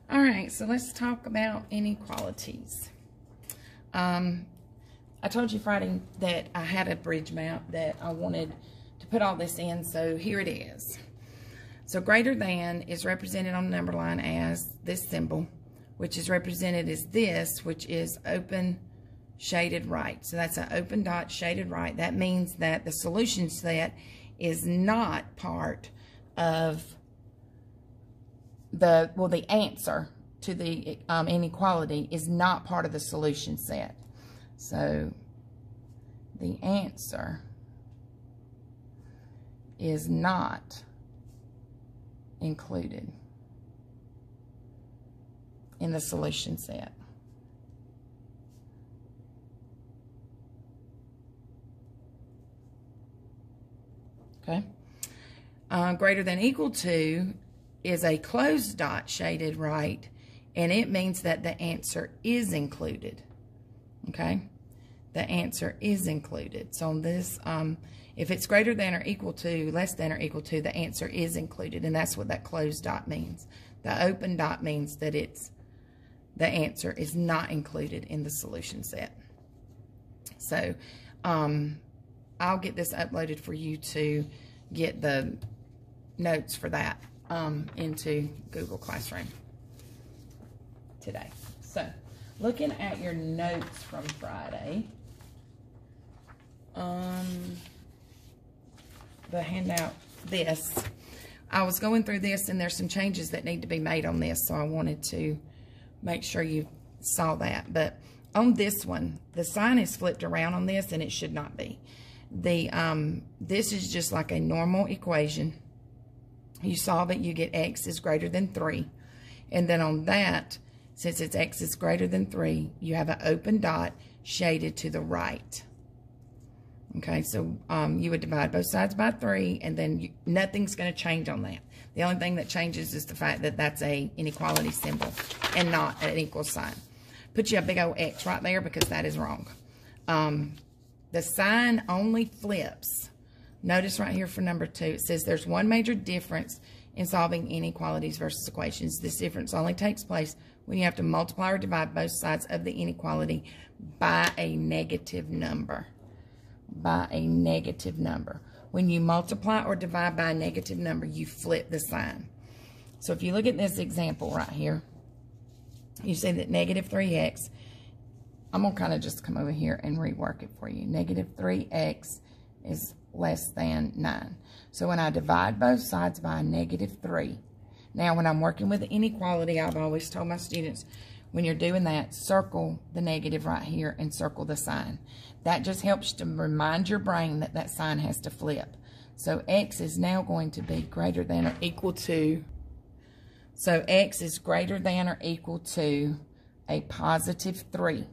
All right, so let's talk about inequalities. I told you Friday that I had a bridge map that I wanted to put all this in, so here it is. So greater than is represented on the number line as this symbol, which is represented as this, which is open shaded right. So that's an open dot shaded right. That means that the solution set is not part of the answer to the inequality is not part of the solution set. So the answer is not included in the solution set. Okay. Greater than equal to is a closed dot shaded right, and it means that the answer is included. Okay, the answer is included. So on this, if it's greater than or equal to, less than or equal to, the answer is included, and that's what that closed dot means. The open dot means that the answer is not included in the solution set. So I'll get this uploaded for you to get the notes for that into Google Classroom today. So looking at your notes from Friday, the handout, this, I was going through this and there's some changes that need to be made on this, so I wanted to make sure you saw that. But on this one, the sign is flipped around on this, and it should not be. This is just like a normal equation. You solve it, you get x is greater than 3. And then on that, since it's x is greater than 3, you have an open dot shaded to the right. Okay, so you would divide both sides by 3, and then nothing's going to change on that. The only thing that changes is the fact that that's a inequality symbol and not an equal sign. Put you a big old X right there because that is wrong. The sign only flips. Notice right here for number 2, it says there's one major difference in solving inequalities versus equations. This difference only takes place when you have to multiply or divide both sides of the inequality by a negative number. By a negative number. When you multiply or divide by a negative number, you flip the sign. So if you look at this example right here, you see that negative 3x, I'm going to kind of just come over here and rework it for you. Negative 3x is less than 9. So when I divide both sides by a negative 3, now when I'm working with the inequality, I've always told my students, when you're doing that, circle the negative right here and circle the sign. That just helps to remind your brain that that sign has to flip. So x is now going to be greater than or equal to, so x is greater than or equal to a positive 3.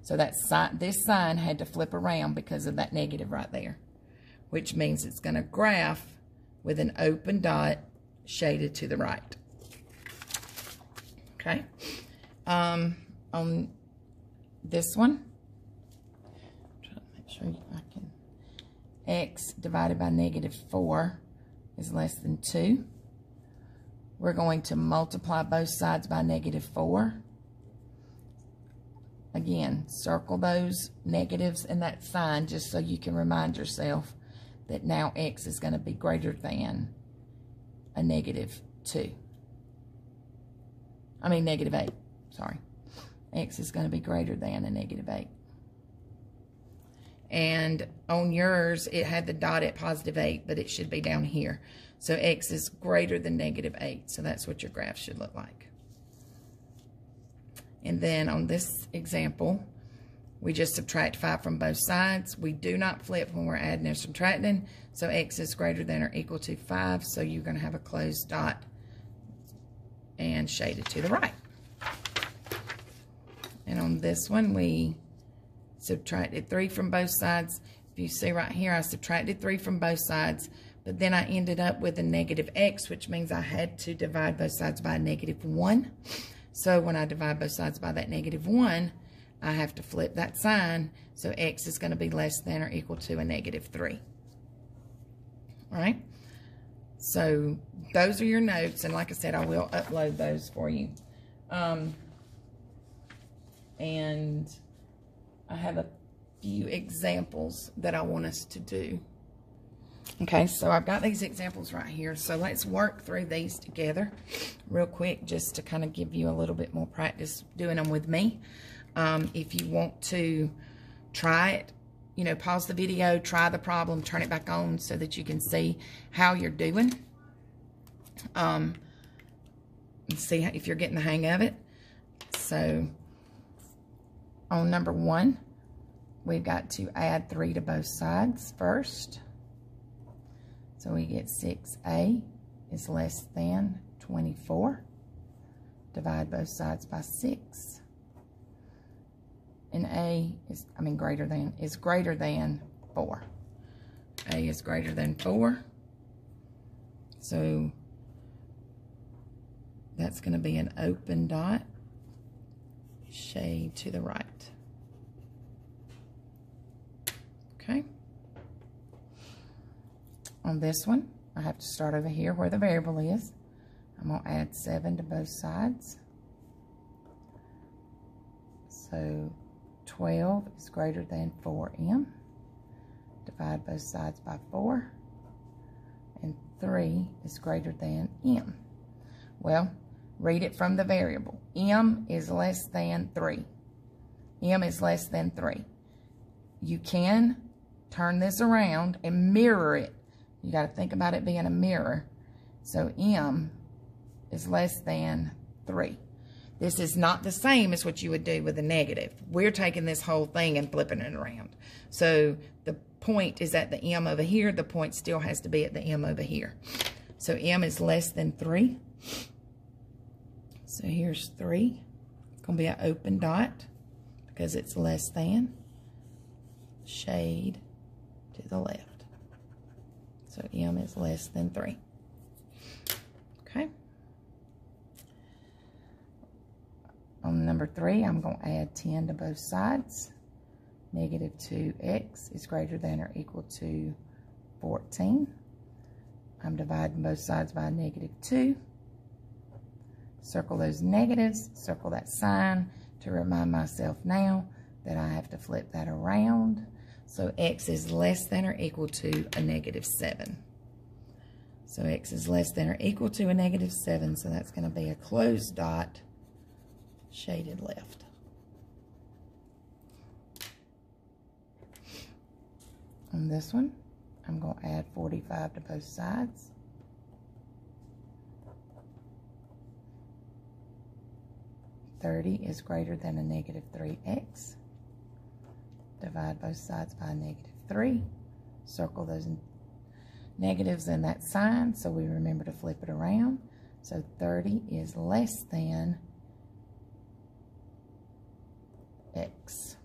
So that this sign had to flip around because of that negative right there, which means it's going to graph with an open dot shaded to the right. Okay. On this one, try to make sure I can, x divided by negative 4 is less than 2. We're going to multiply both sides by negative 4. Again, circle those negatives and that sign just so you can remind yourself that now x is going to be greater than a negative 2. I mean negative 8, sorry. X is going to be greater than a negative 8. And on yours, it had the dot at positive 8, but it should be down here. So x is greater than negative 8. So that's what your graph should look like. And then on this example, we just subtract 5 from both sides. We do not flip when we're adding or subtracting. So x is greater than or equal to 5. So you're going to have a closed dot and shaded to the right. And on this one, we subtracted 3 from both sides. If you see right here, I subtracted 3 from both sides, but then I ended up with a negative x, which means I had to divide both sides by a negative 1. So when I divide both sides by that negative 1, I have to flip that sign. So x is going to be less than or equal to a negative 3. All right? So those are your notes. And like I said, I will upload those for you And I have a few examples that I want us to do. Okay, so I've got these examples right here. So let's work through these together real quick, just to kind of give you a little bit more practice doing them with me. If you want to try it, you know, pause the video, try the problem, turn it back on so that you can see how you're doing. And see if you're getting the hang of it. So on number 1, we've got to add 3 to both sides first. So we get 6a is less than 24. Divide both sides by 6. And a is, greater than 4. A is greater than 4. So that's going to be an open dot, shade to the right. Okay. On this one, I have to start over here where the variable is. I'm going to add 7 to both sides. So 12 is greater than 4m. Divide both sides by 4. And 3 is greater than m. Well, read it from the variable. M is less than 3. M is less than 3. You can turn this around and mirror it. You got to think about it being a mirror. So M is less than 3. This is not the same as what you would do with a negative. We're taking this whole thing and flipping it around. So the point is at the M over here. The point still has to be at the M over here. So M is less than 3. So here's 3. It's going to be an open dot because it's less than. Shade to the left. So M is less than 3. Okay. On number 3, I'm going to add 10 to both sides. Negative 2x is greater than or equal to 14. I'm dividing both sides by negative 2. Circle those negatives, circle that sign to remind myself now that I have to flip that around. So x is less than or equal to a negative 7. So x is less than or equal to a negative 7, so that's going to be a closed dot, shaded left. On this one, I'm going to add 45 to both sides. $30 is greater than a negative 3x. Divide both sides by negative 3. Circle those negatives in that sign so we remember to flip it around. So 30 is less than x.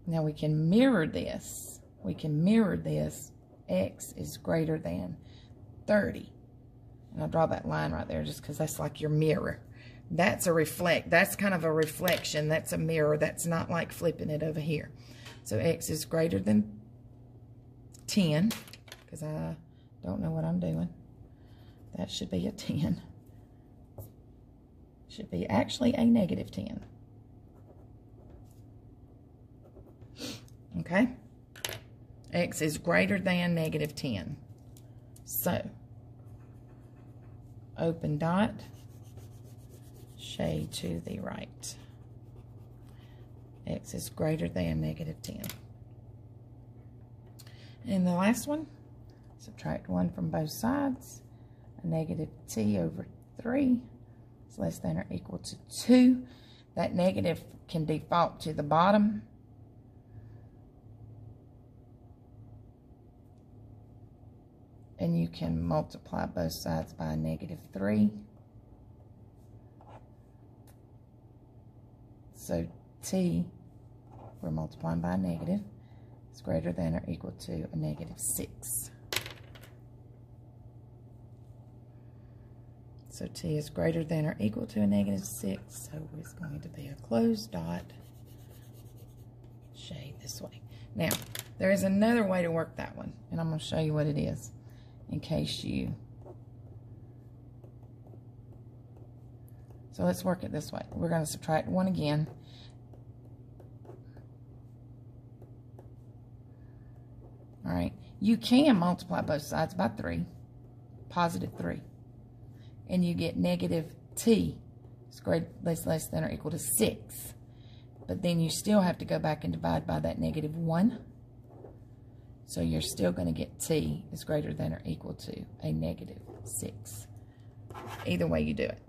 Now we can mirror this. X is greater than 30. And I'll draw that line right there just because that's like your mirror. That's kind of a reflection. That's a mirror. That's not like flipping it over here. So x is greater than 10, because I don't know what I'm doing. That should be a 10. Should be actually a negative 10. Okay? X is greater than negative 10. So, open dot, shade to the right. X is greater than negative 10. And the last one, subtract 1 from both sides. A negative t over 3 is less than or equal to 2. That negative can default to the bottom. And you can multiply both sides by a negative 3. So t, we're multiplying by a negative, is greater than or equal to a negative 6. So t is greater than or equal to a negative 6, so it's going to be a closed dot, shade this way. Now, there is another way to work that one, and I'm going to show you what it is in case you So let's work it this way. We're going to subtract 1 again. All right. You can multiply both sides by 3, positive 3. And you get negative t is less than or equal to 6. But then you still have to go back and divide by that negative 1. So you're still going to get t is greater than or equal to a negative 6. Either way you do it.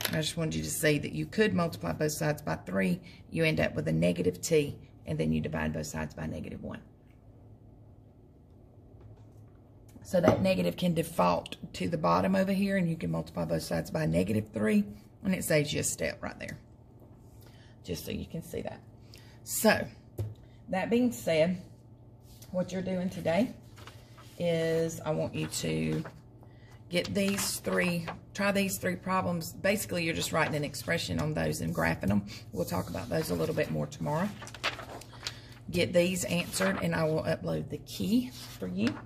I just wanted you to see that you could multiply both sides by 3. You end up with a negative t, and then you divide both sides by negative 1. So that negative can default to the bottom over here, and you can multiply both sides by negative 3, and it saves you a step right there. Just so you can see that. So, that being said, what you're doing today is I want you to get these 3, try these 3 problems. Basically, you're just writing an expression on those and graphing them. We'll talk about those a little bit more tomorrow. Get these answered, and I will upload the key for you.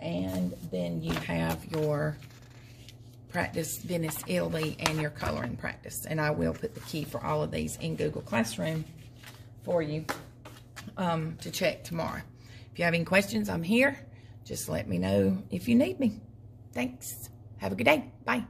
And then you have your practice Venice, Italy, and your coloring practice. And I will put the key for all of these in Google Classroom for you to check tomorrow. If you have any questions, I'm here. Just let me know if you need me. Thanks. Have a good day. Bye.